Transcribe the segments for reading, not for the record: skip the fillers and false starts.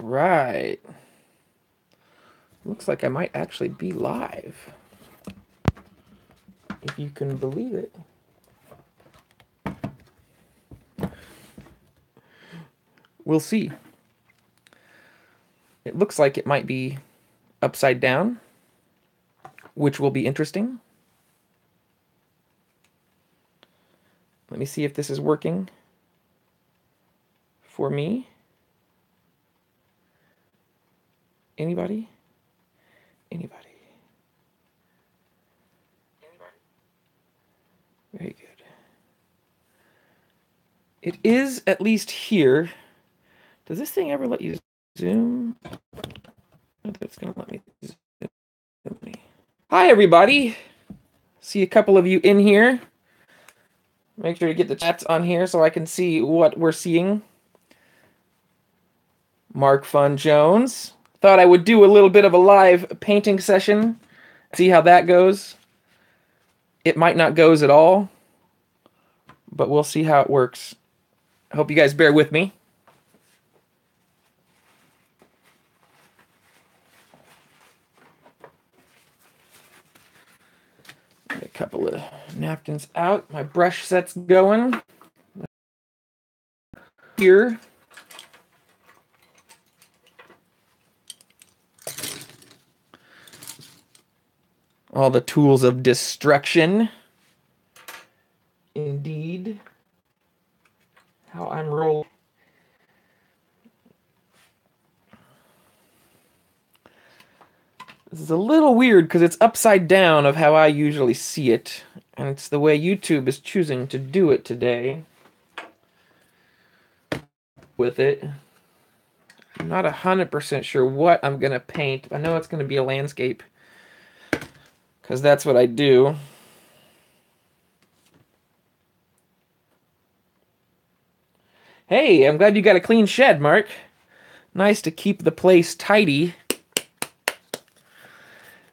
right. Looks like I might actually be live. If you can believe it. We'll see. It looks like it might be upside down, which will be interesting. Let me see if this is working for me. Anybody? Anybody? Very good. It is at least here. Does this thing ever let you zoom? It's going to let me zoom me. Hi, everybody. See a couple of you in here. Make sure to get the chats on here so I can see what we're seeing. Mark Fun Jones. Thought I would do a little bit of a live painting session. See how that goes. It might not goes at all, but we'll see how it works. I hope you guys bear with me. Get a couple of napkins out. My brush set's going. Here. All the tools of destruction. Indeed. How I'm rolling. This is a little weird because it's upside down of how I usually see it. And it's the way YouTube is choosing to do it today. With it. I'm not 100% sure what I'm going to paint. I know it's going to be a landscape. Because that's what I do. Hey, I'm glad you got a clean shed, Mark. Nice to keep the place tidy.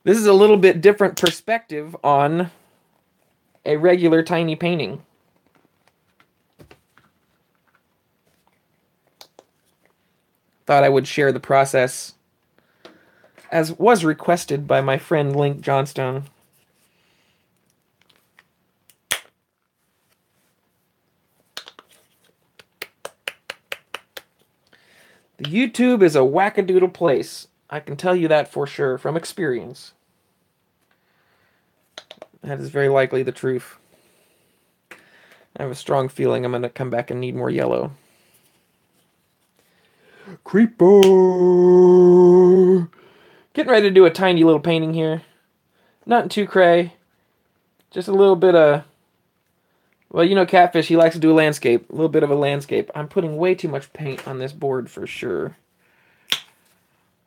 This is a little bit different perspective on a regular tiny painting. Thought I would share the process as was requested by my friend Link Johnstone. The YouTube is a wackadoodle place. I can tell you that for sure, from experience. That is very likely the truth. I have a strong feeling I'm going to come back and need more yellow. Creeper! Getting ready to do a tiny little painting here. Nothing too cray. Just a little bit of... Well, you know Catfish, he likes to do a landscape. A little bit of a landscape. I'm putting way too much paint on this board for sure.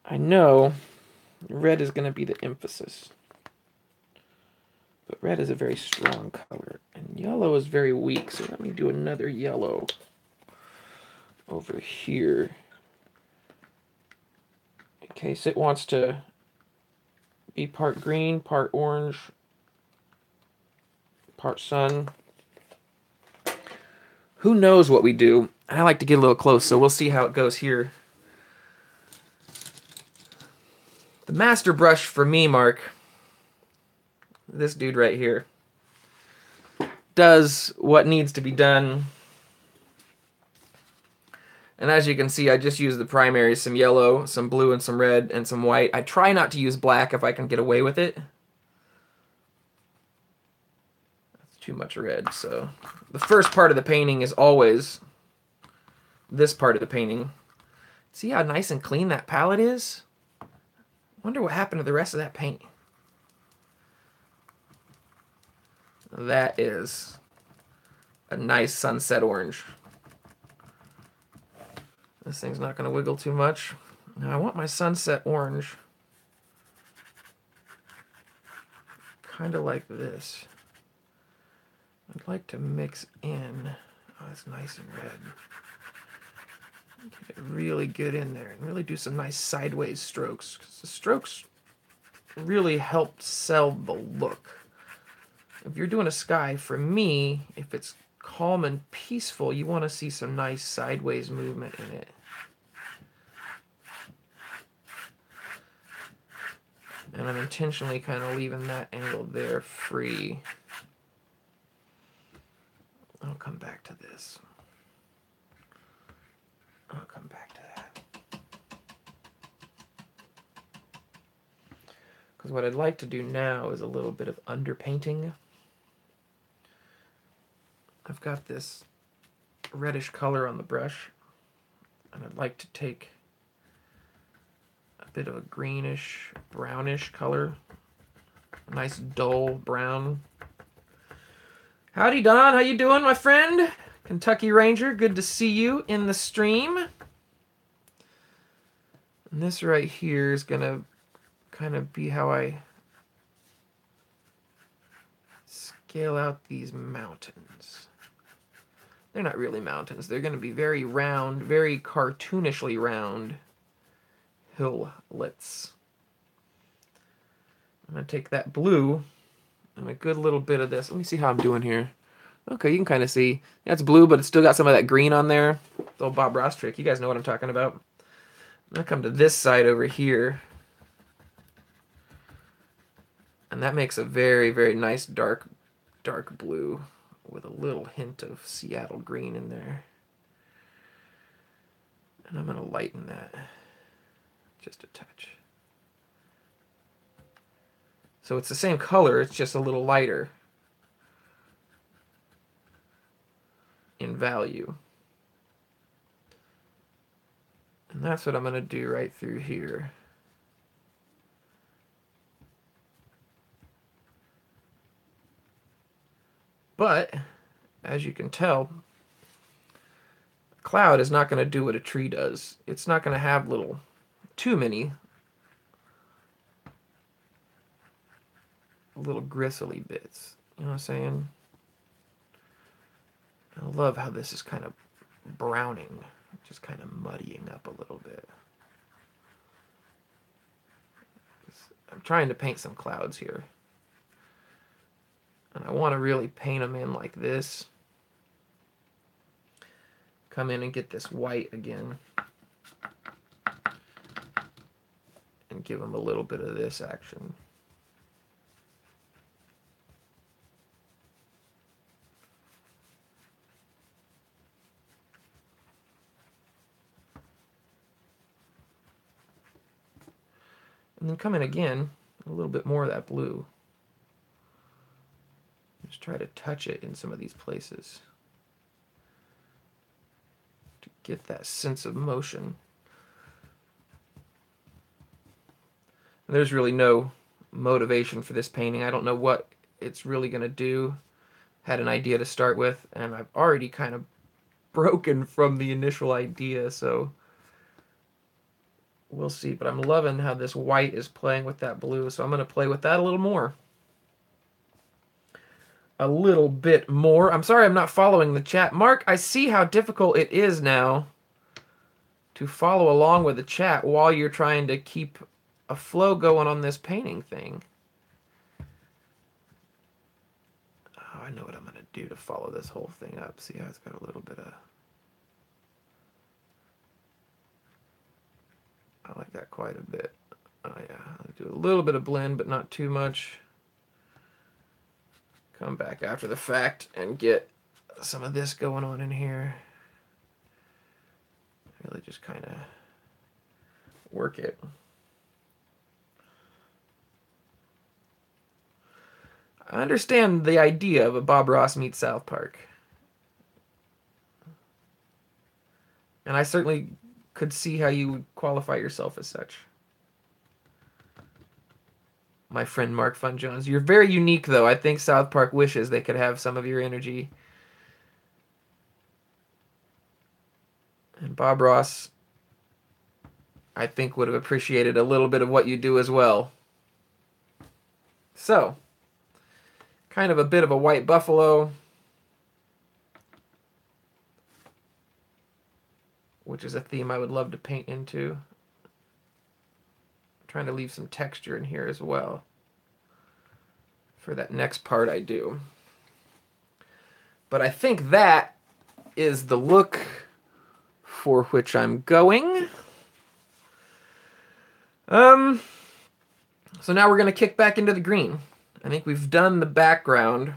I know red is going to be the emphasis. But red is a very strong color. And yellow is very weak, so let me do another yellow over here. In case it wants to be part green, part orange, part sun. Who knows what we do? I like to get a little close, so we'll see how it goes here. The master brush for me, Mark, this dude right here, does what needs to be done. And as you can see, I just use the primaries, some yellow, some blue, and some red, and some white. I try not to use black if I can get away with it. That's too much red, so... The first part of the painting is always this part of the painting. See how nice and clean that palette is? I wonder what happened to the rest of that paint. That is a nice sunset orange. This thing's not going to wiggle too much. Now I want my sunset orange kind of like this. I'd like to mix in. Oh, it's nice and red. Get it really good in there and really do some nice sideways strokes. 'Cause the strokes really help sell the look. If you're doing a sky, for me, if it's calm and peaceful, you want to see some nice sideways movement in it. And I'm intentionally kind of leaving that angle there free. I'll come back to this. I'll come back to that. Because what I'd like to do now is a little bit of underpainting. I've got this reddish color on the brush, and I'd like to take a bit of a greenish, brownish color. A nice dull brown. Howdy, Don. How you doing, my friend? Kentucky Ranger, good to see you in the stream. And this right here is going to kind of be how I scale out these mountains. They're not really mountains. They're going to be very round, very cartoonishly round hillets. I'm going to take that blue and a good little bit of this. Let me see how I'm doing here. Okay, you can kind of see. That's blue, but it's still got some of that green on there. The old Bob Ross trick. You guys know what I'm talking about. I'm going to come to this side over here. And that makes a very, very nice dark blue with a little hint of Seattle green in there. And I'm going to lighten that just a touch. So it's the same color, it's just a little lighter in value. And that's what I'm going to do right through here. But, as you can tell, a cloud is not going to do what a tree does. It's not going to have too many little gristly bits. You know what I'm saying? I love how this is kind of browning, just kind of muddying up a little bit. I'm trying to paint some clouds here. And I want to really paint them in like this. Come in and get this white again. And give them a little bit of this action. And then come in again, a little bit more of that blue. Just try to touch it in some of these places to get that sense of motion. And there's really no motivation for this painting. I don't know what it's really going to do. Had an idea to start with, and I've already kind of broken from the initial idea, so we'll see. But I'm loving how this white is playing with that blue, so I'm going to play with that a little more. A little bit more. I'm sorry I'm not following the chat. Mark, I see how difficult it is now to follow along with the chat while you're trying to keep a flow going on this painting thing. Oh, I know what I'm going to do to follow this whole thing up. See how it's got a little bit of... I like that quite a bit. Oh yeah, I'll do a little bit of blend, but not too much. Come back after the fact and get some of this going on in here. Really just kind of work it. I understand the idea of a Bob Ross meets South Park. And I certainly could see how you would qualify yourself as such. My friend Mark Fun Jones. You're very unique, though. I think South Park wishes they could have some of your energy. And Bob Ross, I think, would have appreciated a little bit of what you do as well. So, kind of a bit of a white buffalo, which is a theme I would love to paint into. Trying to leave some texture in here as well for that next part I do. But I think that is the look for which I'm going. So So now we're going to kick back into the green. I think we've done the background.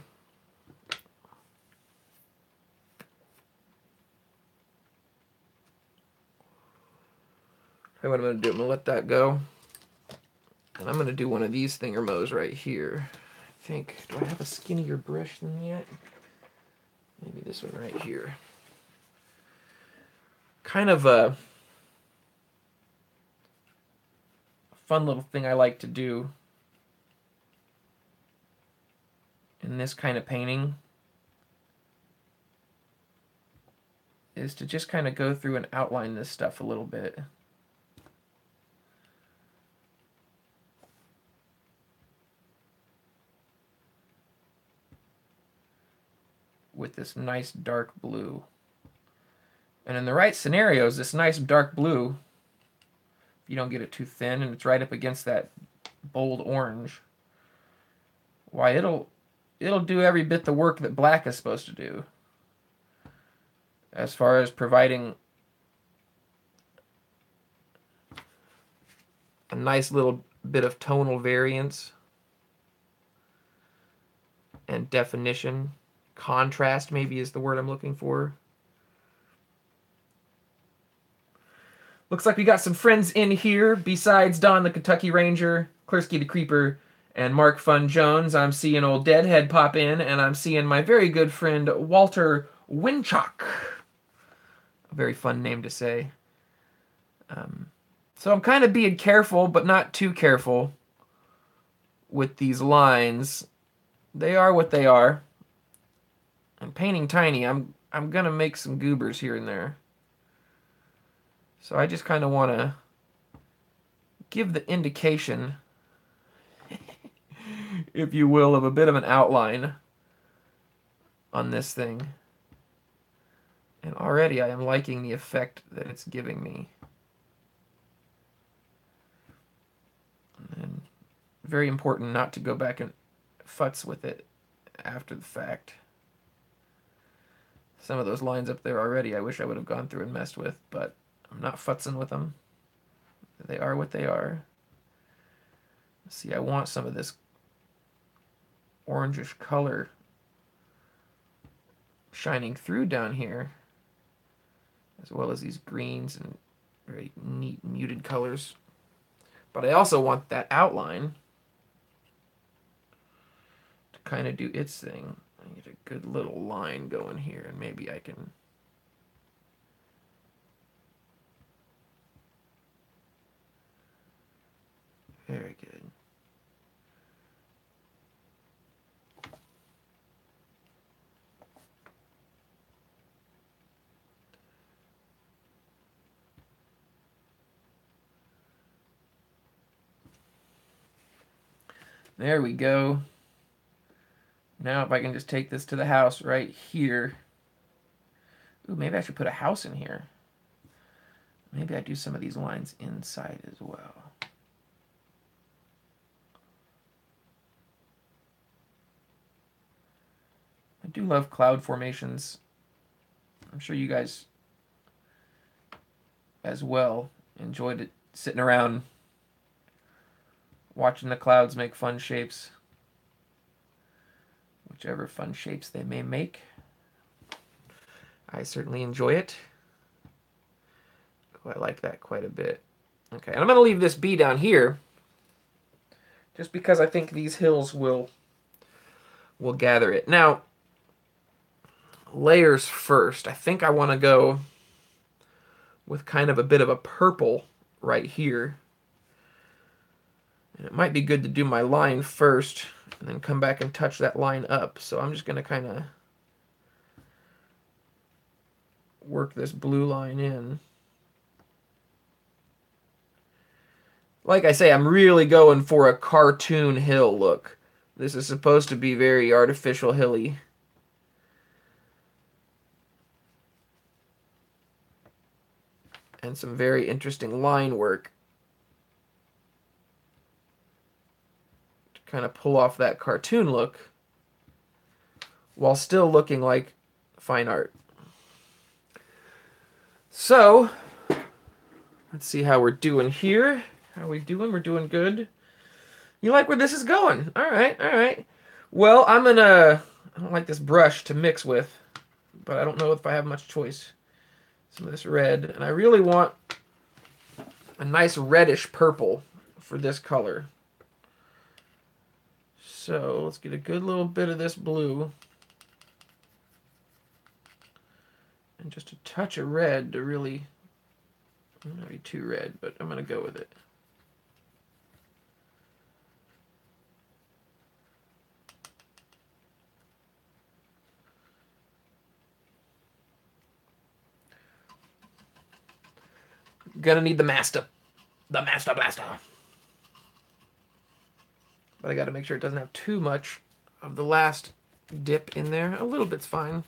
Okay, what I'm going to do, I'm going to let that go. And I'm going to do one of these thingamos right here. I think, do I have a skinnier brush than yet? Maybe this one right here. Kind of a fun little thing I like to do in this kind of painting is to just kind of go through and outline this stuff a little bit. With this nice dark blue. And in the right scenarios, this nice dark blue, if you don't get it too thin and it's right up against that bold orange, why, it'll do every bit the work that black is supposed to do, as far as providing a nice little bit of tonal variance and definition. Contrast, maybe, is the word I'm looking for. Looks like we got some friends in here besides Don the Kentucky Ranger, Klersky the Creeper, and Mark Fun Jones. I'm seeing old Deadhead pop in, and I'm seeing my very good friend Walter Winchock. A very fun name to say. So I'm kind of being careful, but not too careful with these lines. They are what they are. I'm painting tiny. I'm gonna make some goobers here and there. So I just kind of want to give the indication, if you will, of a bit of an outline on this thing. And already I am liking the effect that it's giving me. And very important not to go back and futz with it after the fact. Some of those lines up there already I wish I would have gone through and messed with, but I'm not futzing with them. They are what they are. See, I want some of this orangish color shining through down here, as well as these greens and very neat muted colors. But I also want that outline to kind of do its thing. I need a good little line going here, and maybe I can... Very good. There we go. Now if I can just take this to the house right here. Ooh, maybe I should put a house in here. Maybe I do some of these lines inside as well. I do love cloud formations. I'm sure you guys as well enjoyed it, sitting around watching the clouds make fun shapes. Whichever fun shapes they may make. I certainly enjoy it. Oh, I like that quite a bit. Okay, and I'm going to leave this B down here just because I think these hills will gather it. Now, layers first. I think I want to go with kind of a bit of a purple right here. And it might be good to do my line first and then come back and touch that line up. So I'm just going to kind of work this blue line in. Like I say, I'm really going for a cartoon hill look. This is supposed to be very artificial hilly. And some very interesting line work to kind of pull off that cartoon look while still looking like fine art. So, let's see how we're doing here. How are we doing? We're doing good. You like where this is going? All right, all right. Well, I'm gonna. I don't like this brush to mix with, but I don't know if I have much choice. Some of this red, and I really want a nice reddish purple for this color. So let's get a good little bit of this blue. And just a touch of red to really, not be too red, but I'm going to go with it. Gonna need the Master Blaster. But I got to make sure it doesn't have too much of the last dip in there. A little bit's fine.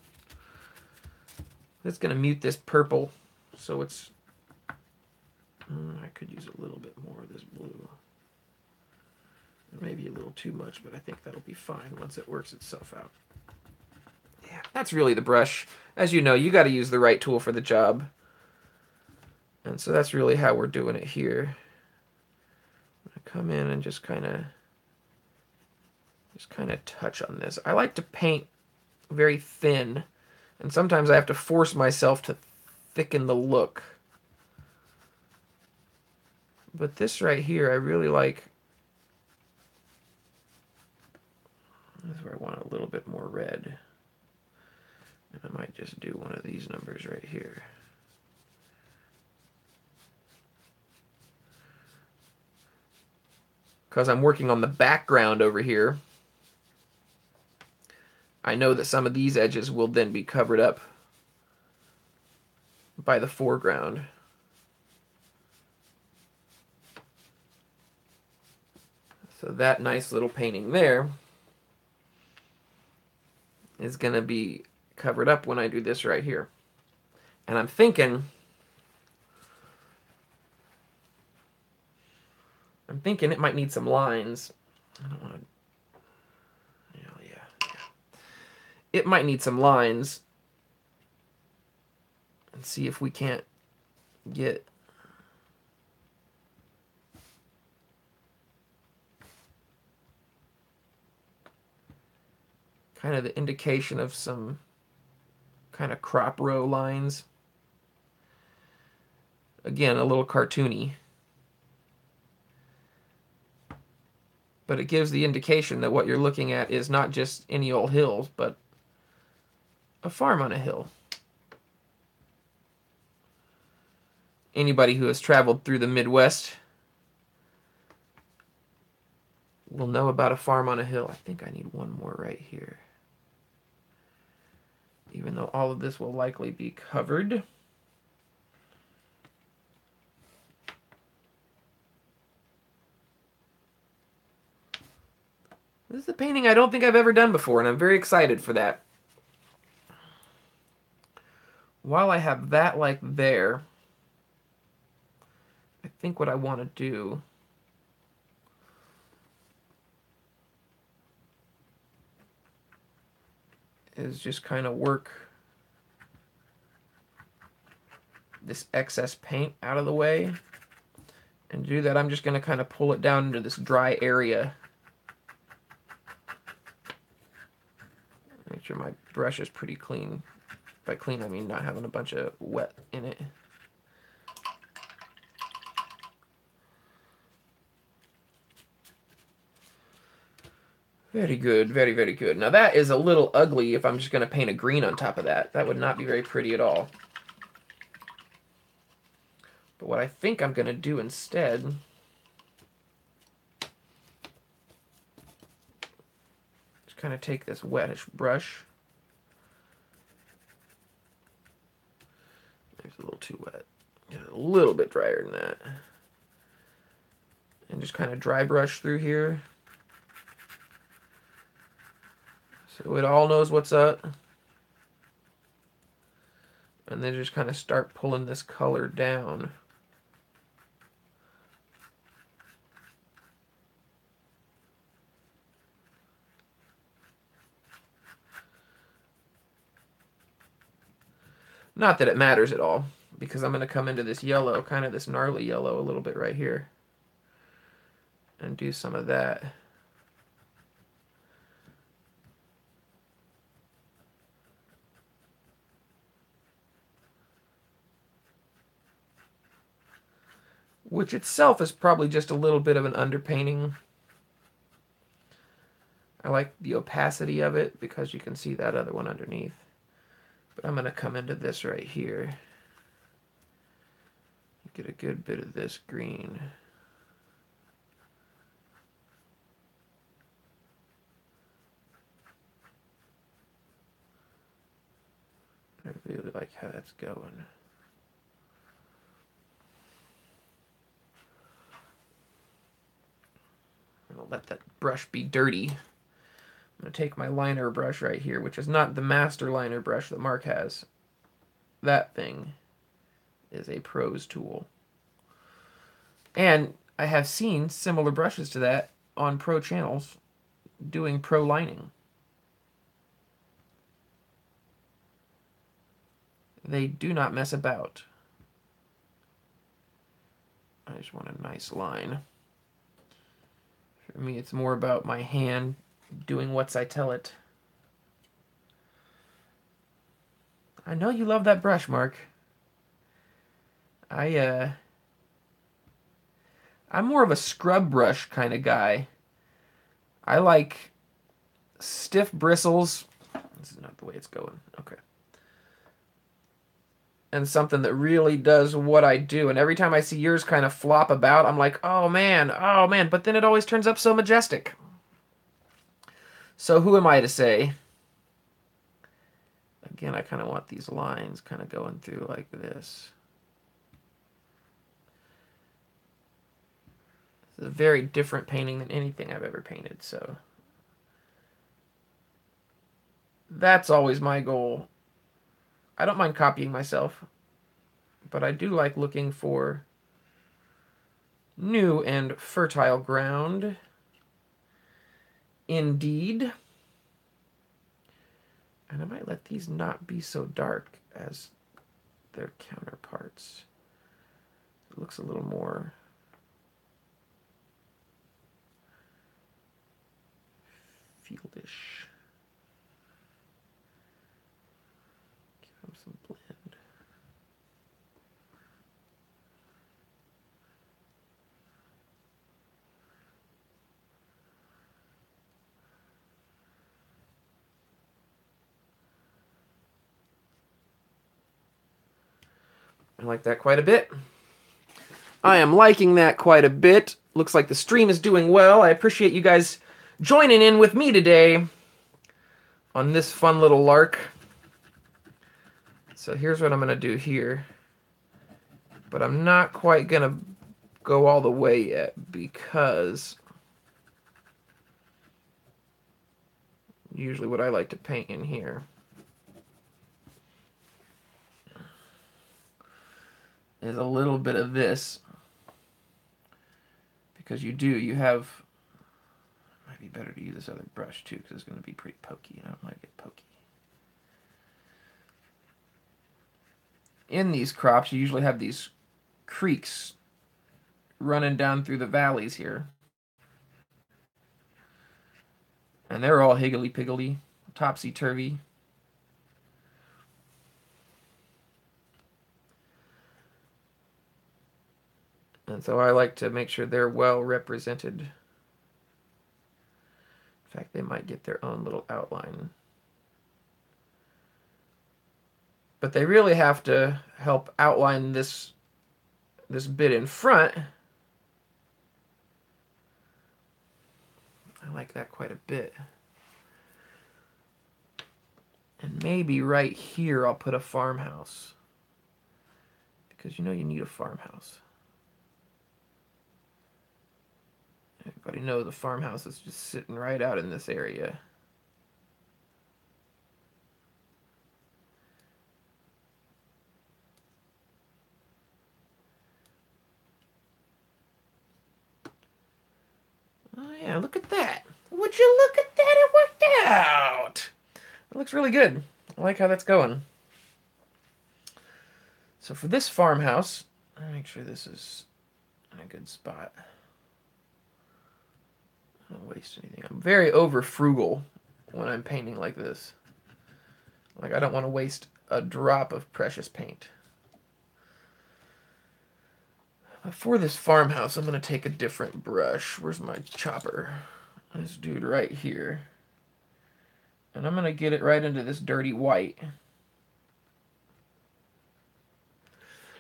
It's going to mute this purple, so it's... I could use a little bit more of this blue. Maybe a little too much, but I think that'll be fine once it works itself out. Yeah, that's really the brush. As you know, you got to use the right tool for the job. And so that's really how we're doing it here. I come in and just kind of touch on this. I like to paint very thin, and sometimes I have to force myself to thicken the look. But this right here, I really like. This is where I want a little bit more red. And I might just do one of these numbers right here. Because I'm working on the background over here, I know that some of these edges will then be covered up by the foreground. So that nice little painting there is going to be covered up when I do this right here. And I'm thinking it might need some lines. I don't want to... Yeah. It might need some lines. And see if we can't get... kind of the indication of some kind of crop row lines. Again, a little cartoony. But it gives the indication that what you're looking at is not just any old hill, but a farm on a hill. Anybody who has traveled through the Midwest will know about a farm on a hill. I think I need one more right here. Even though all of this will likely be covered. This is a painting I don't think I've ever done before, and I'm very excited for that. While I have that like there, I think what I want to do is just kind of work this excess paint out of the way. And to do that, I'm just going to kind of pull it down into this dry area. Make sure my brush is pretty clean. By clean, I mean not having a bunch of wet in it. Very good, very, very good. Now that is a little ugly if I'm just going to paint a green on top of that. That would not be very pretty at all. But what I think I'm going to do instead is kind of take this wettish brush. It's a little too wet. Get a little bit drier than that. And just kind of dry brush through here. So it all knows what's up. And then just kind of start pulling this color down. Not that it matters at all, because I'm going to come into this yellow, kind of this gnarly yellow a little bit right here. and do some of that. Which itself is probably just a little bit of an underpainting. I like the opacity of it because you can see that other one underneath. But I'm going to come into this right here. Get a good bit of this green. I really like how that's going. I'm going to let that brush be dirty. I'm going to take my liner brush right here, which is not the master liner brush that Mark has. That thing is a pro's tool. And I have seen similar brushes to that on pro channels doing pro lining. They do not mess about. I just want a nice line. For me, it's more about my hand doing what I tell it. I know you love that brush, Mark. I'm more of a scrub brush kind of guy. I like stiff bristles. This is not the way it's going. Okay. And something that really does what I do. And every time I see yours kind of flop about, I'm like, oh man. But then it always turns up so majestic. So who am I to say? Again, I kind of want these lines kind of going through like this. It's a very different painting than anything I've ever painted, so that's always my goal. I don't mind copying myself, but I do like looking for new and fertile ground. Indeed. And I might let these not be so dark as their counterparts. It looks a little more fieldish. Give them some blend. I like that quite a bit. I am liking that quite a bit. Looks like the stream is doing well. I appreciate you guys joining in with me today on this fun little lark. So here's what I'm going to do here. But I'm not quite going to go all the way yet because usually what I like to paint in here is a little bit of this. Because you have, it might be better to use this other brush too because it's going to be pretty pokey and I don't like it pokey. In these crops, you usually have these creeks running down through the valleys here. And they're all higgledy-piggledy, topsy-turvy. And so I like to make sure they're well represented. In fact, they might get their own little outline. But they really have to help outline this bit in front. I like that quite a bit. And maybe right here I'll put a farmhouse. Because you know you need a farmhouse. Everybody knows the farmhouse is just sitting right out in this area. Oh yeah, look at that. Would you look at that? It worked out. It looks really good. I like how that's going. So for this farmhouse, I'll make sure this is in a good spot. don't waste anything. I'm very over frugal when I'm painting like this. Like, I don't want to waste a drop of precious paint. For this farmhouse, I'm going to take a different brush. Where's my chopper? This dude right here. And I'm going to get it right into this dirty white.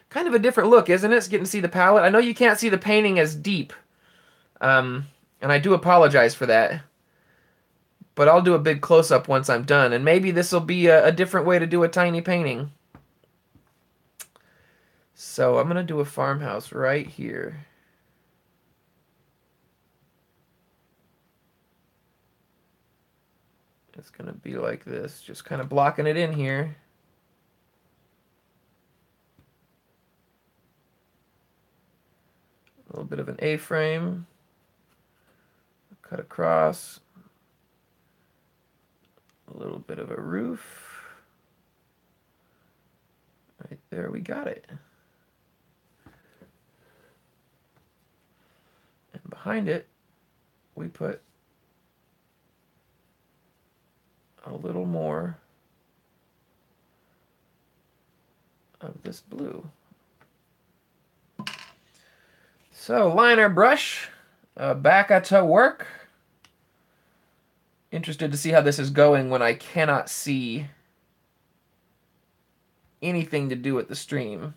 Kind of a different look, isn't it? It's getting to see the palette. I know you can't see the painting as deep. And I do apologize for that. But I'll do a big close-up once I'm done. And maybe this will be a different way to do a tiny painting. So I'm going to do a farmhouse right here. It's going to be like this. Just kind of blocking it in here. A little bit of an A-frame. Cut across. A little bit of a roof. Right there, we got it. And behind it, we put a little more of this blue. So, liner brush, back to work. Interested to see how this is going when I cannot see anything to do with the stream.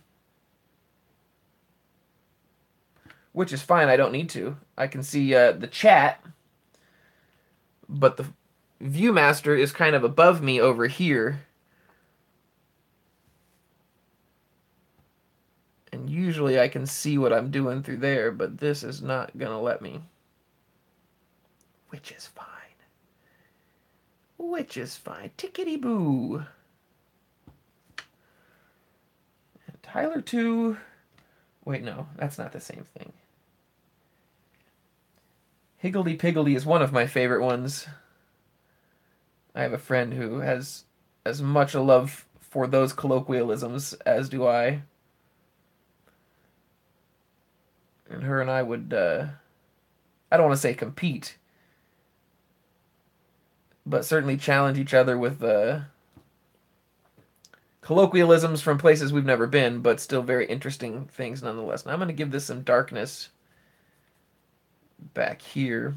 Which is fine, I don't need to. I can see the chat, but the Viewmaster is kind of above me over here. And usually I can see what I'm doing through there, but this is not going to let me. Which is fine. Which is fine. Tickety-boo. And Tyler 2. Wait, no, that's not the same thing. Higgledy-piggledy is one of my favorite ones. I have a friend who has as much a love for those colloquialisms as do I. And her and I would, I don't want to say compete, but certainly challenge each other with colloquialisms from places we've never been, but still very interesting things nonetheless. Now I'm going to give this some darkness back here.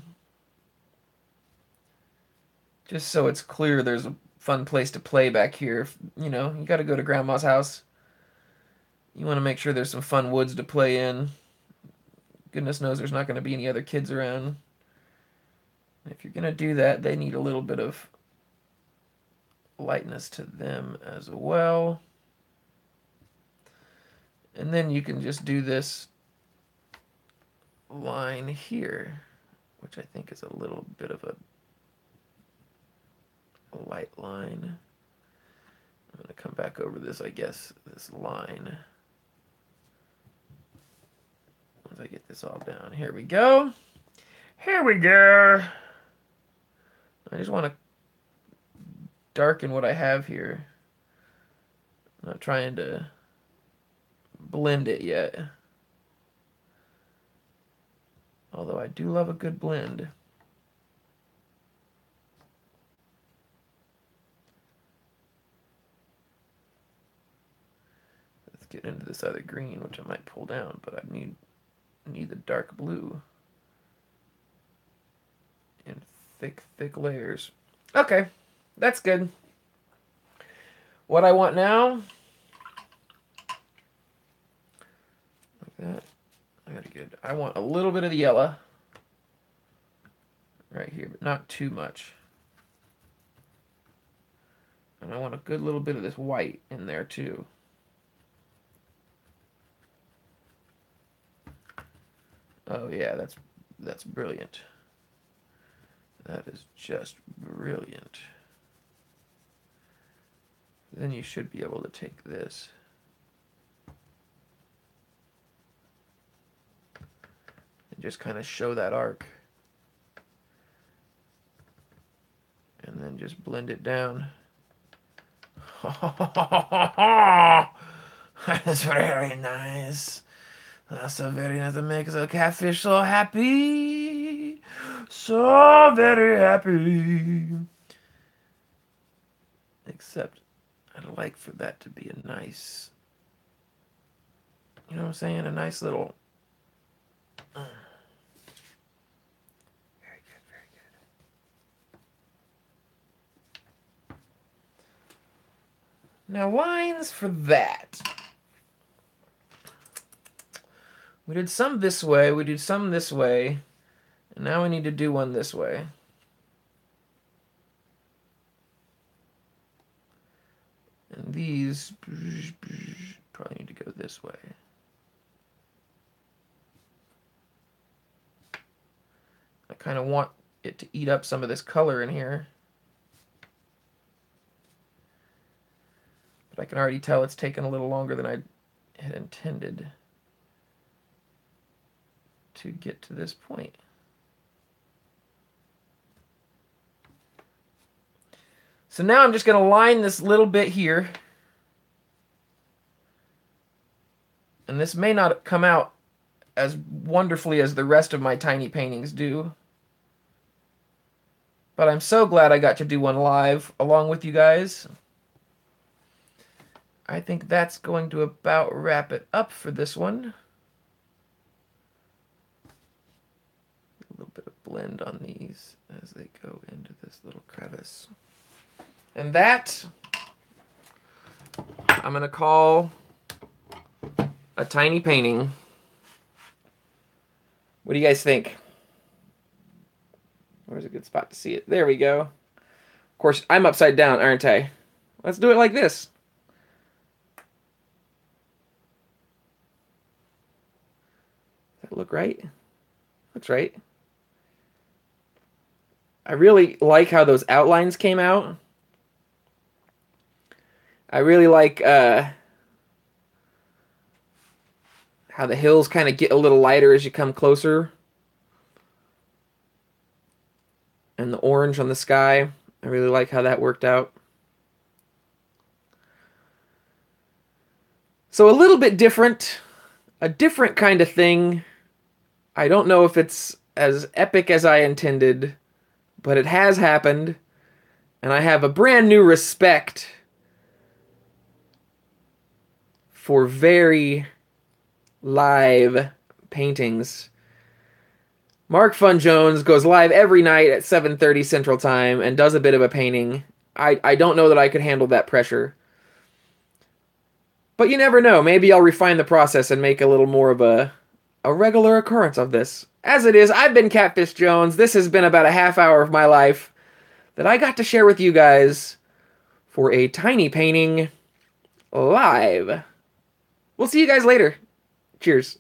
Just so it's clear there's a fun place to play back here. You know, you got to go to Grandma's house. You want to make sure there's some fun woods to play in. Goodness knows there's not going to be any other kids around. If you're going to do that, they need a little bit of lightness to them as well. And then you can just do this line here, which I think is a little bit of a light line. I'm going to come back over this, I guess, this line. Once I get this all down. Here we go. Here we go. I just want to darken what I have here. I'm not trying to blend it yet. Although I do love a good blend. Let's get into this other green, which I might pull down, but I need the dark blue in thick layers. Okay, that's good. What I want now, like that. Very good. I want a little bit of the yellow right here, but not too much. And I want a good little bit of this white in there too. Oh yeah, that's brilliant. That is just brilliant. Then you should be able to take this and just kind of show that arc. And then just blend it down. That's very nice. That's so very nice to make the catfish so happy. So very happy. Except I'd like for that to be a nice, you know what I'm saying? A nice little. Very good, very good. Now, lines for that. We did some this way, we did some this way, and now we need to do one this way. And these probably need to go this way. I kind of want it to eat up some of this color in here. But I can already tell it's taken a little longer than I had intended to get to this point. So now I'm just going to line this little bit here. And this may not come out as wonderfully as the rest of my tiny paintings do. But I'm so glad I got to do one live along with you guys. I think that's going to about wrap it up for this one. A little bit of blend on these as they go into this little crevice. And that, I'm going to call a tiny painting. What do you guys think? Where's a good spot to see it? There we go. Of course, I'm upside down, aren't I? Let's do it like this. Does that look right? Looks right. I really like how those outlines came out. I really like how the hills kind of get a little lighter as you come closer. And the orange on the sky. I really like how that worked out. So a little bit different. A different kind of thing. I don't know if it's as epic as I intended, but it has happened. And I have a brand new respect for very live paintings. Mark Fun Jones goes live every night at 7:30 Central Time and does a bit of a painting. I don't know that I could handle that pressure. But you never know. Maybe I'll refine the process and make a little more of a regular occurrence of this. As it is, I've been Catfish Jones. This has been about a half hour of my life that I got to share with you guys for a tiny painting live. We'll see you guys later. Cheers.